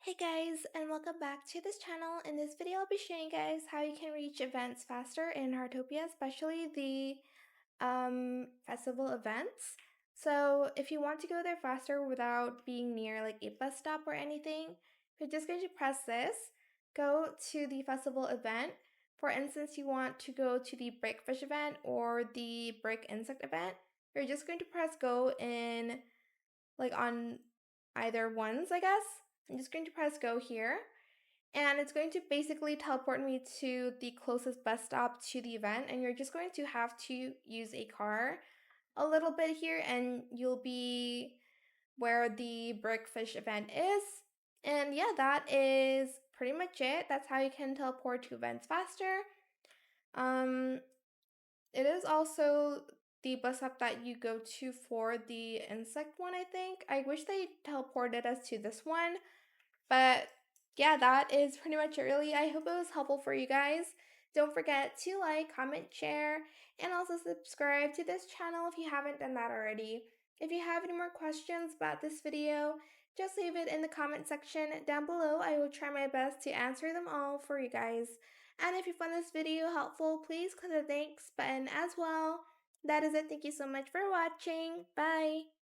Hey guys, and welcome back to this channel. In this video, I'll be showing you guys how you can reach events faster in Heartopia, especially the festival events. So if you want to go there faster without being near like a bus stop or anything, you're just going to press this, go to the festival event. For instance, you want to go to the breakfish event or the break insect event. You're just going to press go in like on either ones, I guess. I'm just going to press go here, and it's going to basically teleport me to the closest bus stop to the event, and you're just going to have to use a car a little bit here, and you'll be where the Brickfish event is. And yeah, that is pretty much it. That's how you can teleport to events faster. Um, it is also the bus stop that you go to for the insect one, I think. I wish they teleported us to this one, but yeah, that is pretty much it really. I hope it was helpful for you guys. Don't forget to like, comment, share, and also subscribe to this channel if you haven't done that already. If you have any more questions about this video, just leave it in the comment section down below. I will try my best to answer them all for you guys. And if you found this video helpful, please click the thanks button as well. That is it. Thank you so much for watching. Bye!